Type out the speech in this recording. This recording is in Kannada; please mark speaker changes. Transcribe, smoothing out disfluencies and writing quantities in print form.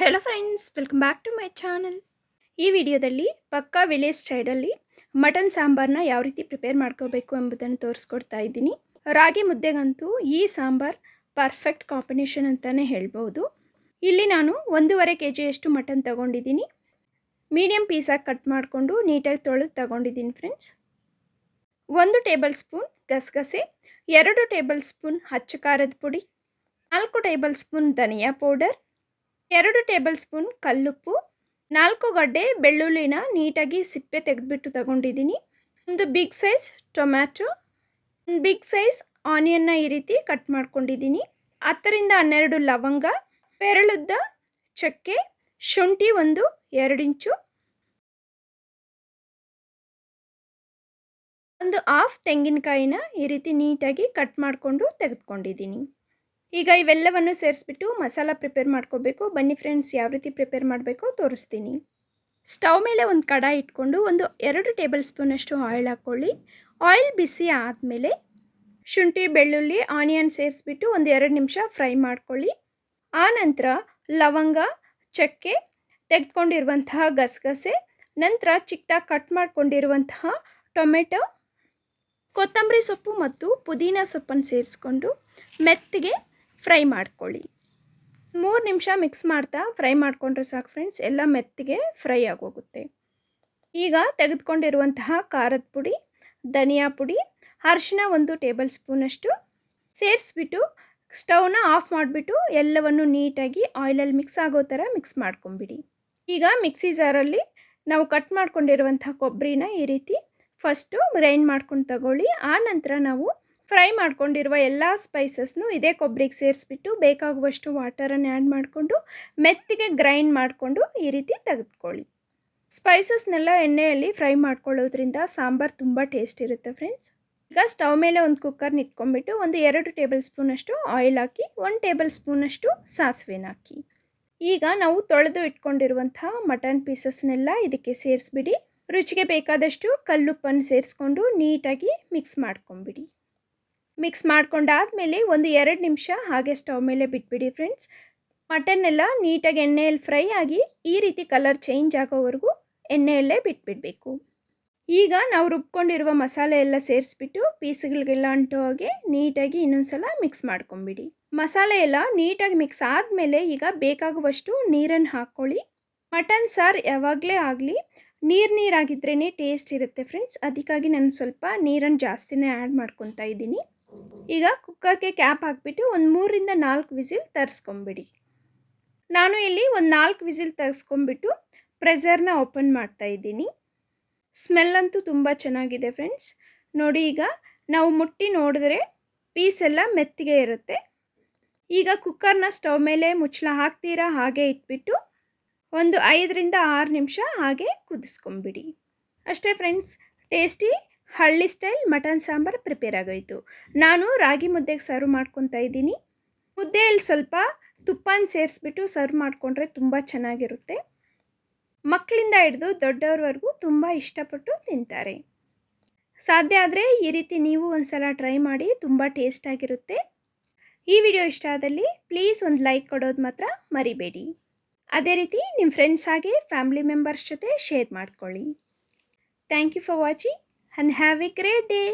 Speaker 1: Hello friends, welcome back to my channel. ಈ ವಿಡಿಯೋದಲ್ಲಿ ಪಕ್ಕಾ ವಿಲೇಜ್ ಸ್ಟೈಲಲ್ಲಿ ಮಟನ್ ಸಾಂಬಾರನ್ನ ಯಾವ ರೀತಿ ಪ್ರಿಪೇರ್ ಮಾಡ್ಕೋಬೇಕು ಎಂಬುದನ್ನು ತೋರಿಸ್ಕೊಡ್ತಾ ಇದ್ದೀನಿ. ರಾಗಿ ಮುದ್ದೆಗಂತೂ ಈ ಸಾಂಬಾರ್ ಪರ್ಫೆಕ್ಟ್ ಕಾಂಬಿನೇಷನ್ ಅಂತಲೇ ಹೇಳ್ಬೋದು. ಇಲ್ಲಿ ನಾನು 1.5 kg ಮಟನ್ ತೊಗೊಂಡಿದ್ದೀನಿ. ಮೀಡಿಯಮ್ ಪೀಸಾಗಿ ಕಟ್ ಮಾಡಿಕೊಂಡು ನೀಟಾಗಿ ತೊಳೆದು ತೊಗೊಂಡಿದ್ದೀನಿ ಫ್ರೆಂಡ್ಸ್. 1 ಟೇಬಲ್ ಸ್ಪೂನ್ ಗಸಗಸೆ, 2 ಟೇಬಲ್ ಸ್ಪೂನ್ ಅಚ್ಚ ಖಾರದ ಪುಡಿ, 4 ಟೇಬಲ್ ಸ್ಪೂನ್ ಧನಿಯಾ ಪೌಡರ್, 2 ಟೇಬಲ್ ಸ್ಪೂನ್ ಕಲ್ಲುಪ್ಪು, 4 ಗಡ್ಡೆ ಬೆಳ್ಳುಳ್ಳಿನ ನೀಟಾಗಿ ಸಿಪ್ಪೆ ತೆಗೆದುಬಿಟ್ಟು ತಗೊಂಡಿದ್ದೀನಿ. ಒಂದು ಬಿಗ್ ಸೈಜ್ ಟೊಮ್ಯಾಟೊ, ಒಂದು ಬಿಗ್ ಸೈಜ್ ಆನಿಯನ್ನ ಈ ರೀತಿ ಕಟ್ ಮಾಡ್ಕೊಂಡಿದ್ದೀನಿ. 10ರಿಂದ 12 ಲವಂಗ, ಬೆರಳುದ್ದ ಚಕ್ಕೆ, ಶುಂಠಿ ಒಂದು 2 ಇಂಚು, ಒಂದು ಹಾಫ್ ತೆಂಗಿನಕಾಯಿನ ಈ ರೀತಿ ನೀಟಾಗಿ ಕಟ್ ಮಾಡಿಕೊಂಡು ತೆಗೆದುಕೊಂಡಿದ್ದೀನಿ. ಈಗ ಇವೆಲ್ಲವನ್ನು ಸೇರಿಸ್ಬಿಟ್ಟು ಮಸಾಲ ಪ್ರಿಪೇರ್ ಮಾಡ್ಕೋಬೇಕು. ಬನ್ನಿ ಫ್ರೆಂಡ್ಸ್, ಯಾವ ರೀತಿ ಪ್ರಿಪೇರ್ ಮಾಡಬೇಕು ತೋರಿಸ್ತೀನಿ. ಸ್ಟವ್ ಮೇಲೆ ಒಂದು ಕಡಾಯಿ ಇಟ್ಕೊಂಡು 2 ಟೇಬಲ್ ಸ್ಪೂನಷ್ಟು ಆಯಿಲ್ ಹಾಕ್ಕೊಳ್ಳಿ. ಆಯಿಲ್ ಬಿಸಿ ಆದಮೇಲೆ ಶುಂಠಿ, ಬೆಳ್ಳುಳ್ಳಿ, ಆನಿಯನ್ ಸೇರಿಸ್ಬಿಟ್ಟು 2 ನಿಮಿಷ ಫ್ರೈ ಮಾಡ್ಕೊಳ್ಳಿ. ಆನಂತರ ಲವಂಗ, ಚಕ್ಕೆ, ತೆಗೆದುಕೊಂಡಿರುವಂತಹ ಗಸಗಸೆ, ನಂತರ ಚಿಕ್ಕದಾಗಿ ಕಟ್ ಮಾಡ್ಕೊಂಡಿರುವಂತಹ ಟೊಮೆಟೊ, ಕೊತ್ತಂಬರಿ ಸೊಪ್ಪು ಮತ್ತು ಪುದೀನ ಸೊಪ್ಪನ್ನು ಸೇರಿಸ್ಕೊಂಡು ಮೆತ್ತಗೆ ಫ್ರೈ ಮಾಡ್ಕೊಳ್ಳಿ. 3 ನಿಮಿಷ ಮಿಕ್ಸ್ ಮಾಡ್ತಾ ಫ್ರೈ ಮಾಡಿಕೊಂಡ್ರೆ ಸಾಕು ಫ್ರೆಂಡ್ಸ್, ಎಲ್ಲ ಮೆತ್ತಗೆ ಫ್ರೈ ಆಗೋಗುತ್ತೆ. ಈಗ ತೆಗೆದುಕೊಂಡಿರುವಂತಹ ಖಾರದ ಪುಡಿ, ಧನಿಯಾ ಪುಡಿ, ಅರಿಶಿನ 1 ಟೇಬಲ್ ಸ್ಪೂನಷ್ಟು ಸೇರಿಸ್ಬಿಟ್ಟು ಸ್ಟವ್ನ ಆಫ್ ಮಾಡಿಬಿಟ್ಟು ಎಲ್ಲವನ್ನು ನೀಟಾಗಿ ಆಯಿಲಲ್ಲಿ ಮಿಕ್ಸ್ ಆಗೋ ಥರ ಮಿಕ್ಸ್ ಮಾಡ್ಕೊಂಬಿಡಿ. ಈಗ ಮಿಕ್ಸಿ ಜಾರಲ್ಲಿ ನಾವು ಕಟ್ ಮಾಡ್ಕೊಂಡಿರುವಂಥ ಕೊಬ್ಬರಿನ ಈ ರೀತಿ ಫಸ್ಟು ಗ್ರೈಂಡ್ ಮಾಡ್ಕೊಂಡು ತಗೊಳ್ಳಿ. ಆ ನಂತರ ನಾವು ಫ್ರೈ ಮಾಡ್ಕೊಂಡಿರುವ ಎಲ್ಲ ಸ್ಪೈಸಸ್ನು ಇದೇ ಕೊಬ್ಬರಿಗೆ ಸೇರಿಸ್ಬಿಟ್ಟು ಬೇಕಾಗುವಷ್ಟು ವಾಟರನ್ನು ಆ್ಯಡ್ ಮಾಡಿಕೊಂಡು ಮೆತ್ತಿಗೆ ಗ್ರೈಂಡ್ ಮಾಡಿಕೊಂಡು ಈ ರೀತಿ ತೆಗೆದುಕೊಳ್ಳಿ. ಸ್ಪೈಸಸ್ನೆಲ್ಲ ಎಣ್ಣೆಯಲ್ಲಿ ಫ್ರೈ ಮಾಡ್ಕೊಳ್ಳೋದ್ರಿಂದ ಸಾಂಬಾರು ತುಂಬ ಟೇಸ್ಟ್ ಇರುತ್ತೆ ಫ್ರೆಂಡ್ಸ್. ಈಗ ಸ್ಟವ್ ಮೇಲೆ ಒಂದು ಕುಕ್ಕರ್ನ ಇಟ್ಕೊಂಡ್ಬಿಟ್ಟು 2 ಟೇಬಲ್ ಸ್ಪೂನಷ್ಟು ಆಯಿಲ್ ಹಾಕಿ, 1 ಟೇಬಲ್ ಸ್ಪೂನಷ್ಟು ಸಾಸಿವೆನ ಹಾಕಿ. ಈಗ ನಾವು ತೊಳೆದು ಇಟ್ಕೊಂಡಿರುವಂತಹ ಮಟನ್ ಪೀಸಸ್ನೆಲ್ಲ ಇದಕ್ಕೆ ಸೇರಿಸ್ಬಿಡಿ. ರುಚಿಗೆ ಬೇಕಾದಷ್ಟು ಕಲ್ಲುಪ್ಪನ್ನು ಸೇರಿಸ್ಕೊಂಡು ನೀಟಾಗಿ ಮಿಕ್ಸ್ ಮಾಡ್ಕೊಂಬಿಡಿ. ಮಿಕ್ಸ್ ಮಾಡ್ಕೊಂಡಾದಮೇಲೆ 2 ನಿಮಿಷ ಹಾಗೆ ಸ್ಟವ್ ಮೇಲೆ ಬಿಟ್ಬಿಡಿ ಫ್ರೆಂಡ್ಸ್. ಮಟನ್ ಎಲ್ಲ ನೀಟಾಗಿ ಎಣ್ಣೆಯಲ್ಲಿ ಫ್ರೈ ಆಗಿ ಈ ರೀತಿ ಕಲರ್ ಚೇಂಜ್ ಆಗೋವರೆಗೂ ಎಣ್ಣೆಯಲ್ಲೇ ಬಿಟ್ಬಿಡಬೇಕು. ಈಗ ನಾವು ರುಬ್ಕೊಂಡಿರುವ ಮಸಾಲೆ ಎಲ್ಲ ಸೇರಿಸ್ಬಿಟ್ಟು ಪೀಸ್ಗಳಿಗೆಲ್ಲ ಅಂಟೋ ಹಾಗೆ ನೀಟಾಗಿ ಇನ್ನೊಂದ್ಸಲ ಮಿಕ್ಸ್ ಮಾಡ್ಕೊಂಬಿಡಿ. ಮಸಾಲೆ ಎಲ್ಲ ನೀಟಾಗಿ ಮಿಕ್ಸ್ ಆದಮೇಲೆ ಈಗ ಬೇಕಾಗುವಷ್ಟು ನೀರನ್ನು ಹಾಕ್ಕೊಳ್ಳಿ. ಮಟನ್ ಸಾರು ಯಾವಾಗಲೇ ಆಗಲಿ ನೀರಾಗಿದ್ರೇ ಟೇಸ್ಟ್ ಇರುತ್ತೆ ಫ್ರೆಂಡ್ಸ್. ಅದಕ್ಕಾಗಿ ನಾನು ಸ್ವಲ್ಪ ನೀರನ್ನು ಜಾಸ್ತಿನೇ ಆ್ಯಡ್ ಮಾಡ್ಕೊತಾ ಇದ್ದೀನಿ. ಈಗ ಕುಕ್ಕರ್ಗೆ ಕ್ಯಾಪ್ ಹಾಕ್ಬಿಟ್ಟು 3ರಿಂದ 4 ವಿಸಿಲ್ ತರಿಸ್ಕೊಂಬಿಡಿ. ನಾನು ಇಲ್ಲಿ 4 ವಿಸಿಲ್ ತರಿಸ್ಕೊಂಬಿಟ್ಟು ಪ್ರೆಷರ್ನ ಓಪನ್ ಮಾಡ್ತಾ ಇದ್ದೀನಿ. ಸ್ಮೆಲ್ ಅಂತೂ ತುಂಬ ಚೆನ್ನಾಗಿದೆ ಫ್ರೆಂಡ್ಸ್. ನೋಡಿ, ಈಗ ನಾವು ಮುಟ್ಟಿ ನೋಡಿದ್ರೆ ಪೀಸ್ ಎಲ್ಲ ಮೆತ್ತಿಗೆ ಇರುತ್ತೆ. ಈಗ ಕುಕ್ಕರ್ನ ಸ್ಟವ್ ಮೇಲೆ ಮುಚ್ಚಳ ಹಾಕ್ತೀರಾ ಹಾಗೆ ಇಟ್ಬಿಟ್ಟು 5ರಿಂದ 6 ನಿಮಿಷ ಹಾಗೆ ಕುದಿಸ್ಕೊಂಬಿಡಿ. ಅಷ್ಟೇ ಫ್ರೆಂಡ್ಸ್, ಟೇಸ್ಟಿ ಹಳ್ಳಿ ಸ್ಟೈಲ್ ಮಟನ್ ಸಾಂಬಾರು ಪ್ರಿಪೇರ್ ಆಗೋಯಿತು. ನಾನು ರಾಗಿ ಮುದ್ದೆಗೆ ಸರ್ವ್ ಮಾಡ್ಕೊತಾ ಇದ್ದೀನಿ. ಮುದ್ದೆಯಲ್ಲಿ ಸ್ವಲ್ಪ ತುಪ್ಪನ ಸೇರಿಸ್ಬಿಟ್ಟು ಸರ್ವ್ ಮಾಡಿಕೊಂಡ್ರೆ ತುಂಬ ಚೆನ್ನಾಗಿರುತ್ತೆ. ಮಕ್ಕಳಿಂದ ಹಿಡಿದು ದೊಡ್ಡವ್ರವರೆಗೂ ತುಂಬ ಇಷ್ಟಪಟ್ಟು ತಿಂತಾರೆ. ಸಾಧ್ಯ ಆದರೆ ಈ ರೀತಿ ನೀವು ಒಂದ್ಸಲ ಟ್ರೈ ಮಾಡಿ, ತುಂಬ ಟೇಸ್ಟಾಗಿರುತ್ತೆ. ಈ ವಿಡಿಯೋ ಇಷ್ಟ ಆದಲ್ಲಿ ಪ್ಲೀಸ್ ಒಂದು ಲೈಕ್ ಕೊಡೋದು ಮಾತ್ರ ಮರಿಬೇಡಿ. ಅದೇ ರೀತಿ ನಿಮ್ಮ ಫ್ರೆಂಡ್ಸ್ ಹಾಗೆ ಫ್ಯಾಮಿಲಿ ಮೆಂಬರ್ಸ್ ಜೊತೆ ಶೇರ್ ಮಾಡ್ಕೊಳ್ಳಿ. Thank you for watching and have a great day.